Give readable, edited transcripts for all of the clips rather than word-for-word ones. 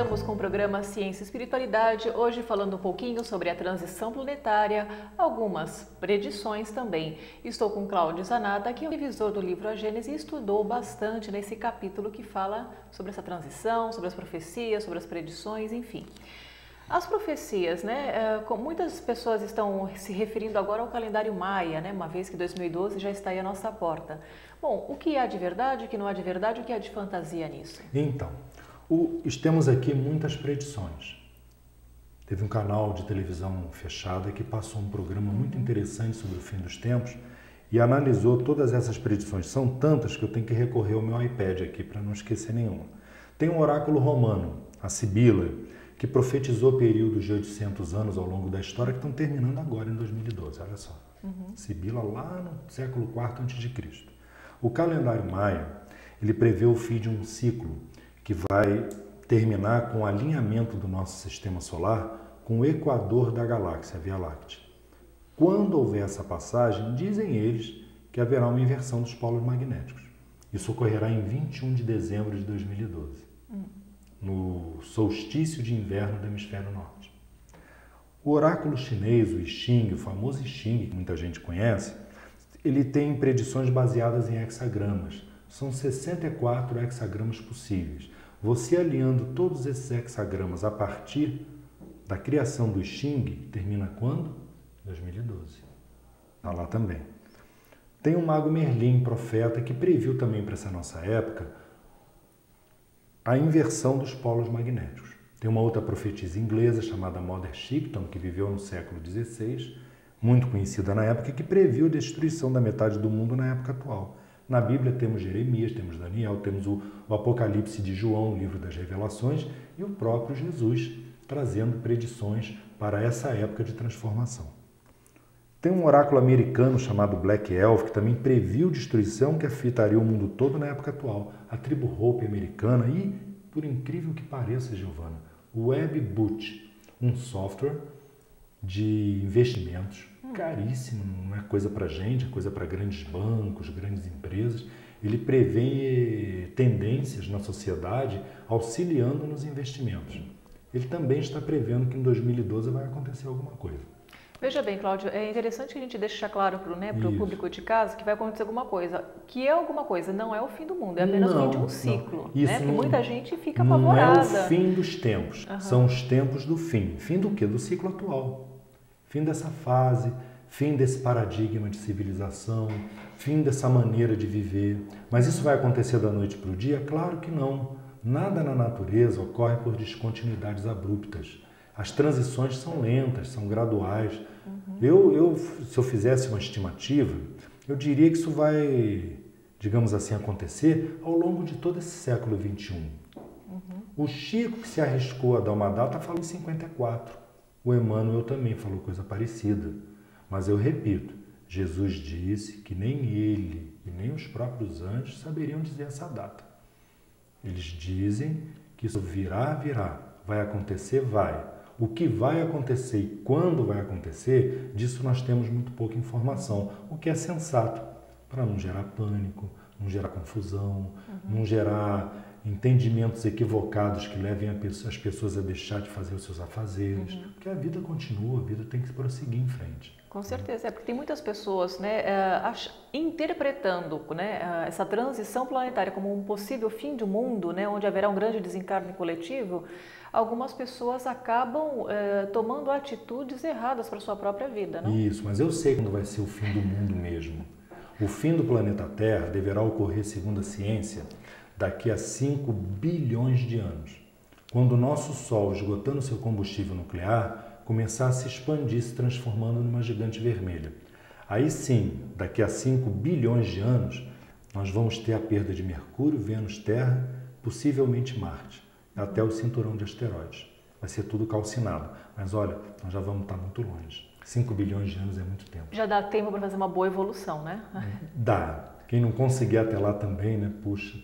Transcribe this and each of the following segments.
Voltamos com o programa Ciência e Espiritualidade, hoje falando um pouquinho sobre a transição planetária, algumas predições também. Estou com Cláudio Zanata, que é o revisor do livro A Gênese e estudou bastante nesse capítulo que fala sobre essa transição, sobre as profecias, sobre as predições, enfim. As profecias, né? Muitas pessoas estão se referindo agora ao calendário maia, né? Uma vez que 2012 já está aí à nossa porta. Bom, o que há de verdade, o que não há de verdade, o que há de fantasia nisso? Então, temos aqui muitas predições. Teve um canal de televisão fechada que passou um programa muito interessante sobre o fim dos tempos e analisou todas essas predições. São tantas que eu tenho que recorrer ao meu iPad aqui para não esquecer nenhuma. Tem um oráculo romano, a Sibila, que profetizou períodos de 800 anos ao longo da história que estão terminando agora em 2012, olha só. Sibila lá no século IV a.C. O calendário maia, ele prevê o fim de um ciclo que vai terminar com o alinhamento do nosso sistema solar com o equador da galáxia, a Via Láctea. Quando houver essa passagem, dizem eles que haverá uma inversão dos polos magnéticos. Isso ocorrerá em 21 de dezembro de 2012, no solstício de inverno do hemisfério norte. O oráculo chinês, o I Ching, o famoso I Ching, que muita gente conhece, ele tem predições baseadas em hexagramas. São 64 hexagramas possíveis. Você alinhando todos esses hexagramas a partir da criação do I Ching, termina quando? 2012. Está lá também. Tem o mago Merlin, profeta, que previu também para essa nossa época a inversão dos polos magnéticos. Tem uma outra profetisa inglesa chamada Mother Shipton, que viveu no século XVI, muito conhecida na época, que previu a destruição da metade do mundo na época atual. Na Bíblia temos Jeremias, temos Daniel, temos o Apocalipse de João, o livro das Revelações, e o próprio Jesus trazendo predições para essa época de transformação. Tem um oráculo americano chamado Black Elf, que também previu destruição que afetaria o mundo todo na época atual. A tribo Hopi americana e, por incrível que pareça, Giovana, o Webboot, um software de investimentos caríssimo, não é coisa para gente, é coisa para grandes bancos, grandes empresas. Ele prevê tendências na sociedade auxiliando nos investimentos. Ele também está prevendo que em 2012 vai acontecer alguma coisa. Veja bem, Cláudio, é interessante que a gente deixe claro para o público de casa que vai acontecer alguma coisa. Que é alguma coisa, não é o fim do mundo, é apenas o fim de um ciclo. Isso, né? Porque muita gente fica não apavorada. É o fim dos tempos, são os tempos do fim. Fim do quê? Do ciclo atual. Fim dessa fase, fim desse paradigma de civilização, fim dessa maneira de viver. Mas isso vai acontecer da noite para o dia? Claro que não. Nada na natureza ocorre por descontinuidades abruptas. As transições são lentas, são graduais. Se eu fizesse uma estimativa, eu diria que isso vai, digamos assim, acontecer ao longo de todo esse século XXI. O Chico, que se arriscou a dar uma data, falou em 54. O Emmanuel também falou coisa parecida. Mas eu repito, Jesus disse que nem ele e nem os próprios anjos saberiam dizer essa data. Eles dizem que isso virá, vai acontecer, vai. O que vai acontecer e quando vai acontecer, disso nós temos muito pouca informação, o que é sensato, para não gerar pânico, não gerar confusão, não gerar entendimentos equivocados que levem as pessoas a deixar de fazer os seus afazeres, porque a vida continua, a vida tem que prosseguir em frente. Com certeza, porque tem muitas pessoas interpretando essa transição planetária como um possível fim do mundo, onde haverá um grande desencarne coletivo. Algumas pessoas acabam tomando atitudes erradas para a sua própria vida. Não? Isso, mas eu sei quando vai ser o fim do mundo mesmo. O fim do planeta Terra deverá ocorrer, segundo a ciência, daqui a 5 bilhões de anos, quando o nosso Sol, esgotando seu combustível nuclear, começar a se expandir, se transformando numa gigante vermelha. Aí sim, daqui a 5 bilhões de anos, nós vamos ter a perda de Mercúrio, Vênus, Terra, possivelmente Marte, até o cinturão de asteroides. Vai ser tudo calcinado. Mas olha, nós já vamos estar muito longe. 5 bilhões de anos é muito tempo. Já dá tempo para fazer uma boa evolução, né? Dá. Quem não conseguir até lá também, né? Puxa.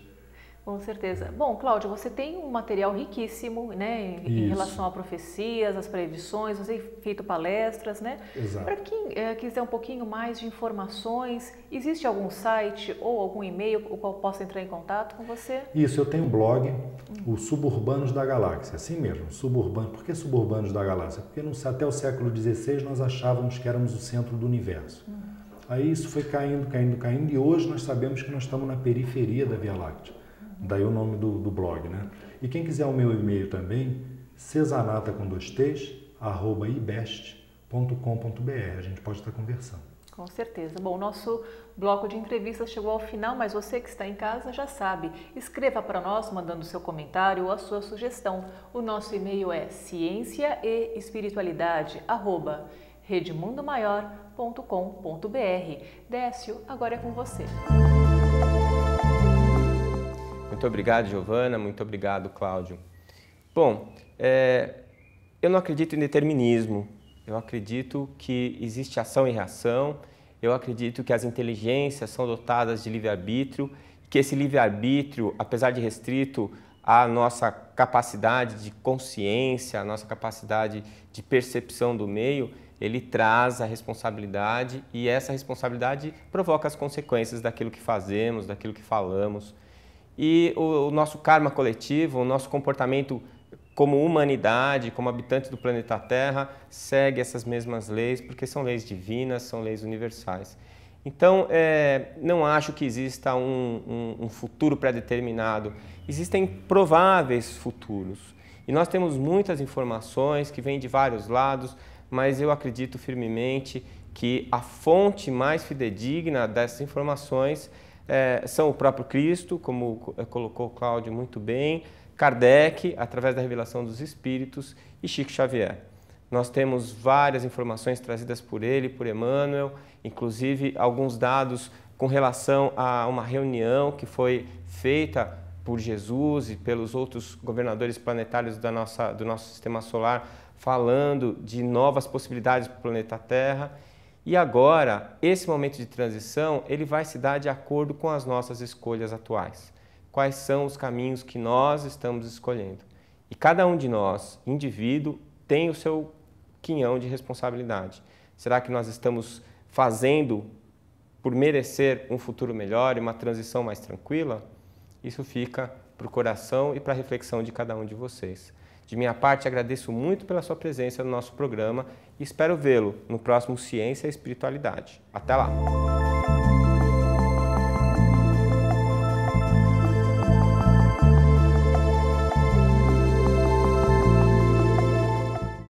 Com certeza. Bom, Cláudio, você tem um material riquíssimo, né, em relação a profecias, as previsões, você tem feito palestras, né? Exato. Para quem quiser um pouquinho mais de informações, existe algum site ou algum e-mail o qual possa entrar em contato com você? Isso, eu tenho um blog, o Suburbanos da Galáxia, assim mesmo, suburbano. Por que Suburbanos da Galáxia? Porque até o século XVI nós achávamos que éramos o centro do universo. Aí isso foi caindo, e hoje nós sabemos que nós estamos na periferia da Via Láctea. Daí o nome do blog, né? E quem quiser o meu e-mail também, cesanata@ibest.com.br. A gente pode estar conversando. Com certeza. Bom, o nosso bloco de entrevistas chegou ao final, mas você que está em casa já sabe. Escreva para nós, mandando seu comentário ou a sua sugestão. O nosso e-mail é ciênciaeespiritualidade@redemundomaior.com.br. Décio, agora é com você. Muito obrigado, Giovana. Muito obrigado, Cláudio. Bom, eu não acredito em determinismo. Eu acredito que existe ação e reação. Eu acredito que as inteligências são dotadas de livre-arbítrio, que esse livre-arbítrio, apesar de restrito à nossa capacidade de consciência, à nossa capacidade de percepção do meio, ele traz a responsabilidade e essa responsabilidade provoca as consequências daquilo que fazemos, daquilo que falamos. E o nosso karma coletivo, o nosso comportamento como humanidade, como habitantes do planeta Terra, segue essas mesmas leis, porque são leis divinas, são leis universais. Então, não acho que exista um futuro pré-determinado. Existem prováveis futuros. E nós temos muitas informações que vêm de vários lados, mas eu acredito firmemente que a fonte mais fidedigna dessas informações são o próprio Cristo, como colocou Cláudio muito bem, Kardec, através da revelação dos Espíritos, e Chico Xavier. Nós temos várias informações trazidas por ele, por Emmanuel, inclusive alguns dados com relação a uma reunião que foi feita por Jesus e pelos outros governadores planetários do nosso sistema solar, falando de novas possibilidades para o planeta Terra. E agora, esse momento de transição, ele vai se dar de acordo com as nossas escolhas atuais. Quais são os caminhos que nós estamos escolhendo? E cada um de nós, indivíduo, tem o seu quinhão de responsabilidade. Será que nós estamos fazendo por merecer um futuro melhor e uma transição mais tranquila? Isso fica para o coração e para a reflexão de cada um de vocês. De minha parte, agradeço muito pela sua presença no nosso programa e espero vê-lo no próximo Ciência e Espiritualidade. Até lá!